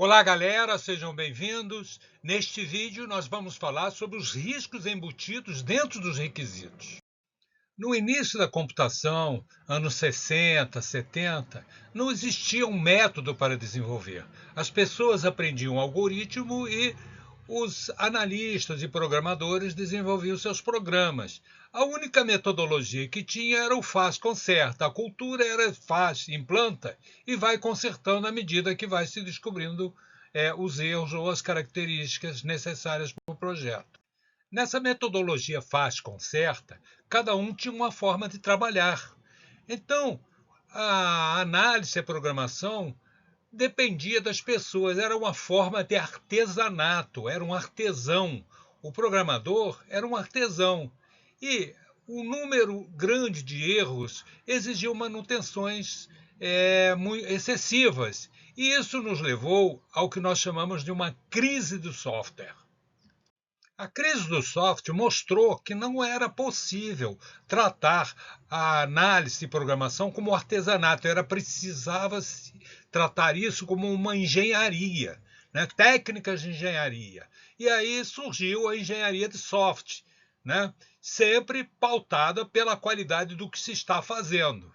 Olá, galera, sejam bem-vindos. Neste vídeo, nós vamos falar sobre os riscos embutidos dentro dos requisitos. No início da computação, anos 60, 70, não existia um método para desenvolver. As pessoas aprendiam o algoritmo e os analistas e programadores desenvolviam seus programas. A única metodologia que tinha era o faz, conserta. A cultura era faz, implanta e vai consertando à medida que vai se descobrindo os erros ou as características necessárias para o projeto. Nessa metodologia faz, conserta, cada um tinha uma forma de trabalhar. Então, a análise e a programação dependia das pessoas, era uma forma de artesanato, era um artesão. O programador era um artesão. E o número grande de erros exigiu manutenções excessivas. E isso nos levou ao que nós chamamos de uma crise do software. A crise do software mostrou que não era possível tratar a análise e programação como artesanato, precisava tratar isso como uma engenharia, né? Técnicas de engenharia. E aí surgiu a engenharia de software, né? Sempre pautada pela qualidade do que se está fazendo.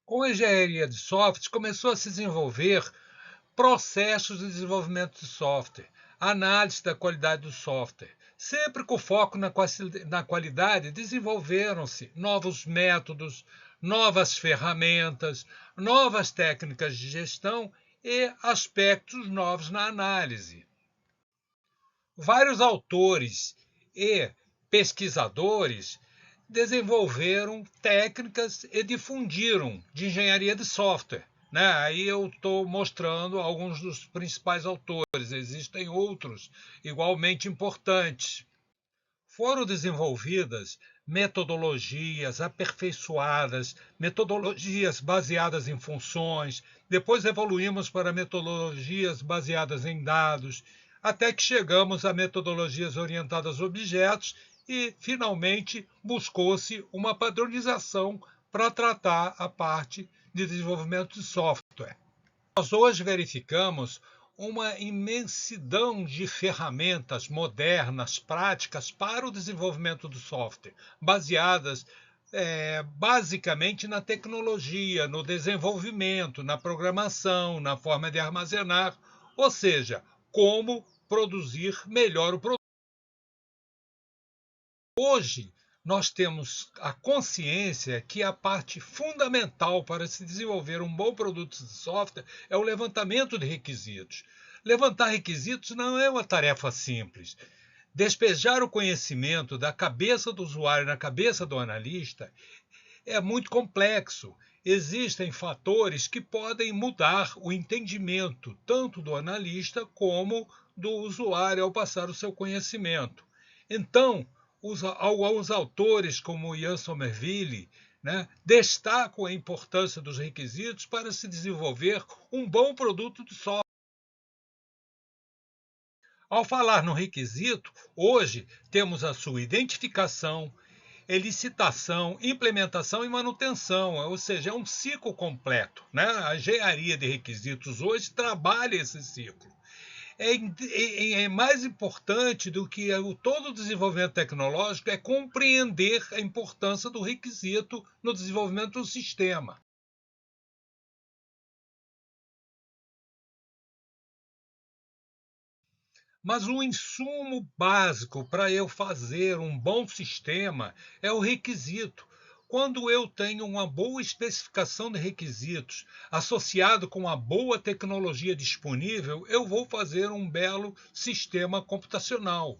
Com a engenharia de software, começou a se desenvolver processos de desenvolvimento de software, análise da qualidade do software. Sempre com foco na qualidade, desenvolveram-se novos métodos, novas ferramentas, novas técnicas de gestão e aspectos novos na análise. Vários autores e pesquisadores desenvolveram técnicas e difundiram de engenharia de software. Né? Aí eu estou mostrando alguns dos principais autores, existem outros igualmente importantes. Foram desenvolvidas metodologias aperfeiçoadas, metodologias baseadas em funções, depois evoluímos para metodologias baseadas em dados, até que chegamos a metodologias orientadas a objetos e, finalmente, buscou-se uma padronização para tratar a parte de desenvolvimento de software. Nós hoje verificamos uma imensidão de ferramentas modernas, práticas para o desenvolvimento do software, baseadas basicamente na tecnologia, no desenvolvimento, na programação, na forma de armazenar, ou seja, como produzir melhor o produto. Hoje, nós temos a consciência que a parte fundamental para se desenvolver um bom produto de software é o levantamento de requisitos. Levantar requisitos não é uma tarefa simples. Despejar o conhecimento da cabeça do usuário na cabeça do analista é muito complexo. Existem fatores que podem mudar o entendimento tanto do analista como do usuário ao passar o seu conhecimento. Então, alguns autores, como Ian Somerville, né, destacam a importância dos requisitos para se desenvolver um bom produto de software. Ao falar no requisito, hoje temos a sua identificação, licitação, implementação e manutenção, ou seja, é um ciclo completo. Né? A engenharia de requisitos hoje trabalha esse ciclo. É mais importante do que todo o desenvolvimento tecnológico é compreender a importância do requisito no desenvolvimento do sistema. Mas o insumo básico para eu fazer um bom sistema é o requisito. Quando eu tenho uma boa especificação de requisitos associado com uma boa tecnologia disponível, eu vou fazer um belo sistema computacional.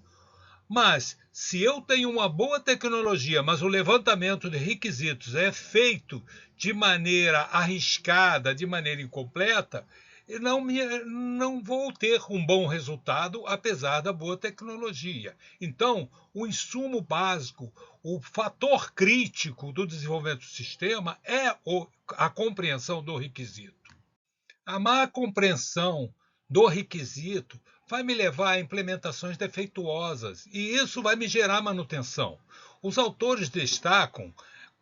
Mas, se eu tenho uma boa tecnologia, mas o levantamento de requisitos é feito de maneira arriscada, de maneira incompleta, eu não vou ter um bom resultado, apesar da boa tecnologia. Então, o insumo básico, o fator crítico do desenvolvimento do sistema é a compreensão do requisito. A má compreensão do requisito vai me levar a implementações defeituosas e isso vai me gerar manutenção. Os autores destacam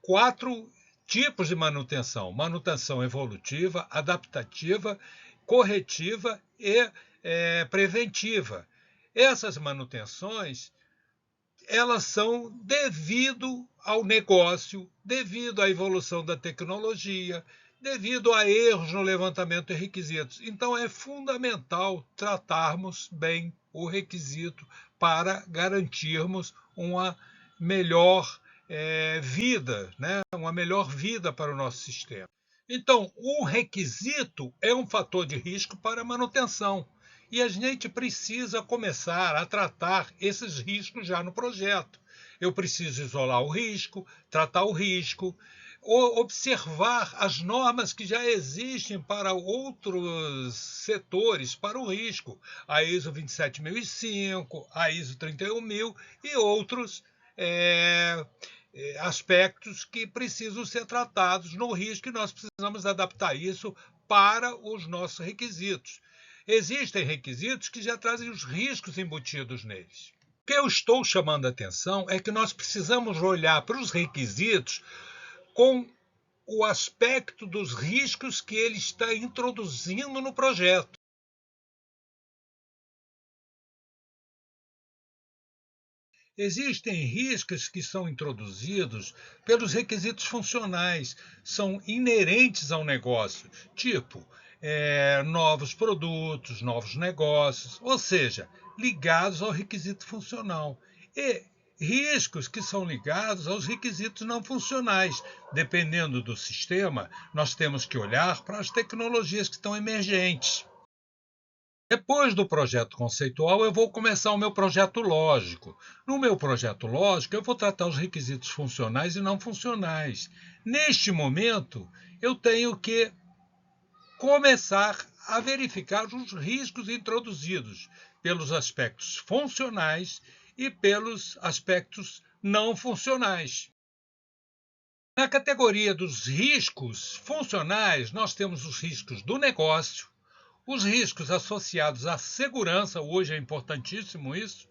4 tipos de manutenção: manutenção evolutiva, adaptativa, corretiva e preventiva. Essas manutenções, elas são devido ao negócio, devido à evolução da tecnologia, devido a erros no levantamento de requisitos. Então, é fundamental tratarmos bem o requisito para garantirmos uma melhor vida, né? Uma melhor vida para o nosso sistema. Então, o requisito é um fator de risco para a manutenção. E a gente precisa começar a tratar esses riscos já no projeto. Eu preciso isolar o risco, tratar o risco, observar as normas que já existem para outros setores para o risco, a ISO 27005, a ISO 31000 e outros aspectos que precisam ser tratados no risco, e nós precisamos adaptar isso para os nossos requisitos. Existem requisitos que já trazem os riscos embutidos neles. O que eu estou chamando a atenção é que nós precisamos olhar para os requisitos com o aspecto dos riscos que ele está introduzindo no projeto. Existem riscos que são introduzidos pelos requisitos funcionais, são inerentes ao negócio, tipo novos produtos, novos negócios, ou seja, ligados ao requisito funcional. E riscos que são ligados aos requisitos não funcionais. Dependendo do sistema, nós temos que olhar para as tecnologias que estão emergentes. Depois do projeto conceitual, eu vou começar o meu projeto lógico. No meu projeto lógico, eu vou tratar os requisitos funcionais e não funcionais. Neste momento, eu tenho que começar a verificar os riscos introduzidos pelos aspectos funcionais e pelos aspectos não funcionais. Na categoria dos riscos funcionais, nós temos os riscos do negócio, os riscos associados à segurança, hoje é importantíssimo isso,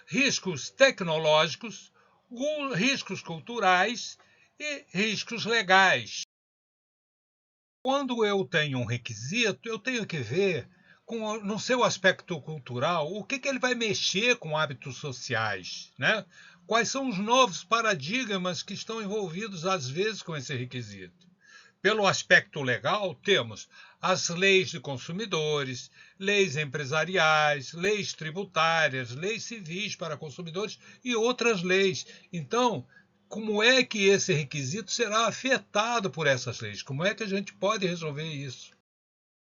riscos tecnológicos, riscos culturais e riscos legais. Quando eu tenho um requisito, eu tenho que ver, no seu aspecto cultural, o que ele vai mexer com hábitos sociais, né? Quais são os novos paradigmas que estão envolvidos, às vezes, com esse requisito. Pelo aspecto legal, temos as leis de consumidores, leis empresariais, leis tributárias, leis civis para consumidores e outras leis. Então, como é que esse requisito será afetado por essas leis? Como é que a gente pode resolver isso?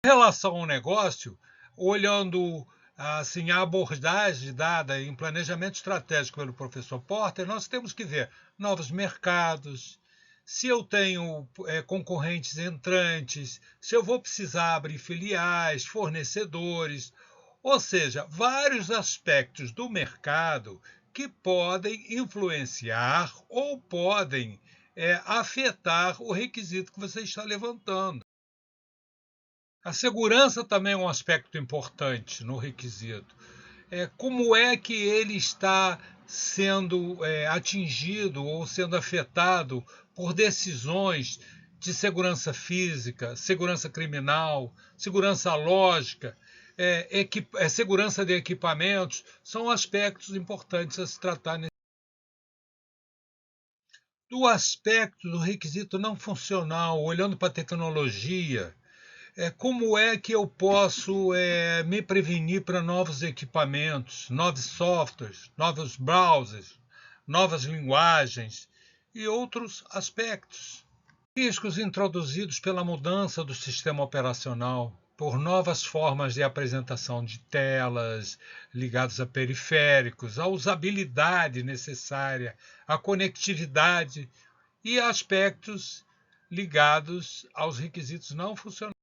Em relação ao negócio, olhando assim, a abordagem dada em planejamento estratégico pelo professor Porter, nós temos que ver novos mercados, se eu tenho concorrentes entrantes, se eu vou precisar abrir filiais, fornecedores, ou seja, vários aspectos do mercado que podem influenciar ou podem afetar o requisito que você está levantando. A segurança também é um aspecto importante no requisito. Como é que ele está sendo atingido ou sendo afetado por decisões de segurança física, segurança criminal, segurança lógica, segurança de equipamentos, são aspectos importantes a se tratar. Do aspecto do requisito não funcional, olhando para a tecnologia, como é que eu posso me prevenir para novos equipamentos, novos softwares, novos browsers, novas linguagens e outros aspectos. Riscos introduzidos pela mudança do sistema operacional, por novas formas de apresentação de telas ligadas a periféricos, a usabilidade necessária, a conectividade e aspectos ligados aos requisitos não funcionais.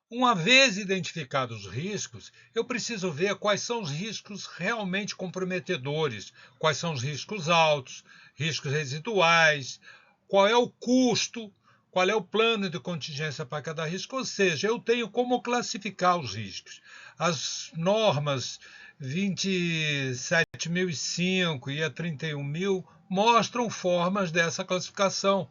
Uma vez identificados os riscos, eu preciso ver quais são os riscos realmente comprometedores, quais são os riscos altos, riscos residuais, qual é o custo, qual é o plano de contingência para cada risco, ou seja, eu tenho como classificar os riscos. As normas 27005 e a 31000 mostram formas dessa classificação.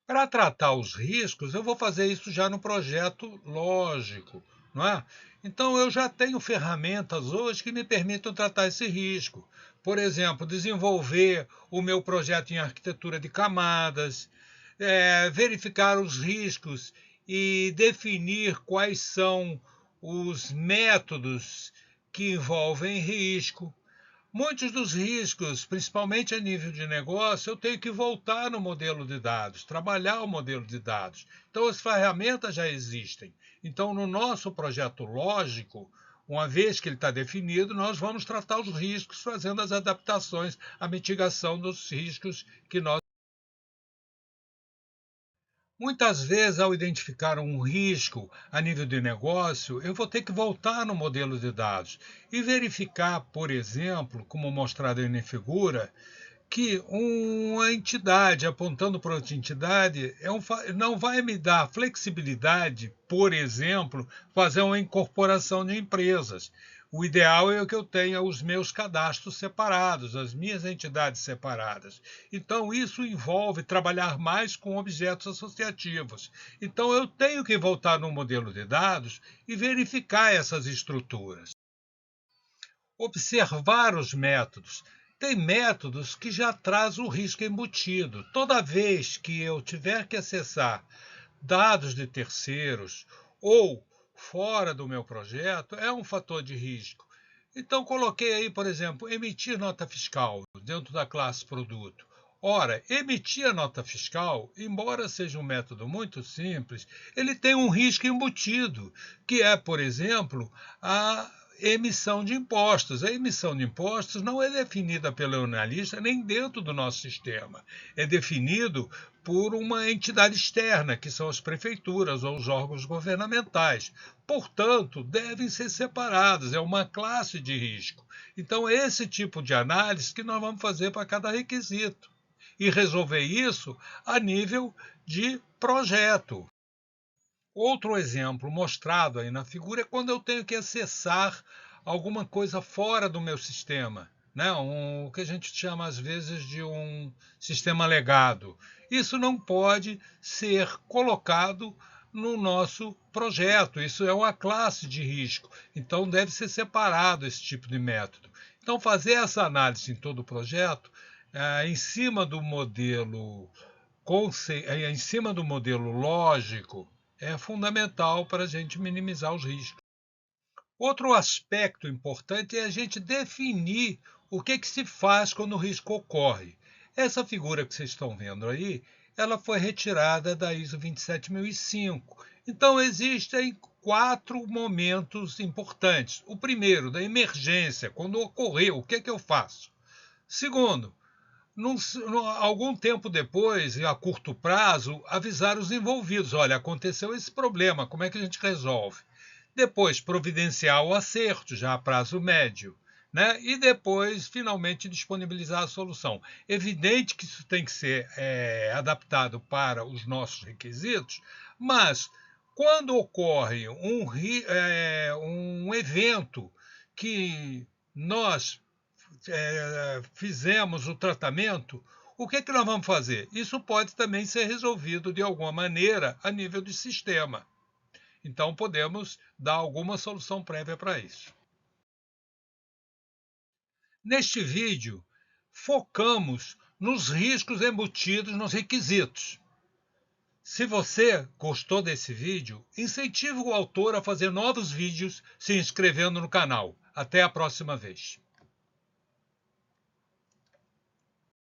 Para tratar os riscos, eu vou fazer isso já no projeto lógico, não é? Então, eu já tenho ferramentas hoje que me permitem tratar esse risco. Por exemplo, desenvolver o meu projeto em arquitetura de camadas, verificar os riscos e definir quais são os métodos que envolvem risco. Muitos dos riscos, principalmente a nível de negócio, eu tenho que voltar no modelo de dados, trabalhar o modelo de dados. Então, as ferramentas já existem. Então, no nosso projeto lógico, uma vez que ele está definido, nós vamos tratar os riscos, fazendo as adaptações, a mitigação dos riscos que nós. Muitas vezes, ao identificar um risco a nível de negócio, eu vou ter que voltar no modelo de dados e verificar, por exemplo, como mostrado aí na figura, que uma entidade apontando para outra entidade não vai me dar flexibilidade, por exemplo, fazer uma incorporação de empresas. O ideal é que eu tenha os meus cadastros separados, as minhas entidades separadas. Então, isso envolve trabalhar mais com objetos associativos. Então, eu tenho que voltar no modelo de dados e verificar essas estruturas. Observar os métodos. Tem métodos que já trazem o risco embutido. Toda vez que eu tiver que acessar dados de terceiros ou fora do meu projeto, é um fator de risco. Então, coloquei aí, por exemplo, emitir nota fiscal dentro da classe produto. Ora, emitir a nota fiscal, embora seja um método muito simples, ele tem um risco embutido, que é, por exemplo, a emissão de impostos. A emissão de impostos não é definida pelo analista nem dentro do nosso sistema. É definido por uma entidade externa, que são as prefeituras ou os órgãos governamentais. Portanto, devem ser separados, é uma classe de risco. Então, é esse tipo de análise que nós vamos fazer para cada requisito e resolver isso a nível de projeto. Outro exemplo mostrado aí na figura é quando eu tenho que acessar alguma coisa fora do meu sistema, né? O que a gente chama às vezes de um sistema legado. Isso não pode ser colocado no nosso projeto, isso é uma classe de risco, então deve ser separado esse tipo de método. Então, fazer essa análise em todo o projeto, em cima do modelo em cima do modelo lógico, é fundamental para a gente minimizar os riscos. Outro aspecto importante é a gente definir o que se faz quando o risco ocorre. Essa figura que vocês estão vendo aí, ela foi retirada da ISO 27005. Então, existem 4 momentos importantes. O primeiro, da emergência, quando ocorreu, o que eu faço? Segundo, algum tempo depois, a curto prazo, avisar os envolvidos: olha, aconteceu esse problema, como é que a gente resolve? Depois, providenciar o acerto, já a prazo médio, né? E depois, finalmente, disponibilizar a solução. Evidente que isso tem que ser adaptado para os nossos requisitos, mas quando ocorre um evento que nós fizemos o tratamento, o que nós vamos fazer? Isso pode também ser resolvido de alguma maneira a nível de sistema. Então, podemos dar alguma solução prévia para isso. Neste vídeo, focamos nos riscos embutidos nos requisitos. Se você gostou desse vídeo, incentive o autor a fazer novos vídeos se inscrevendo no canal. Até a próxima vez.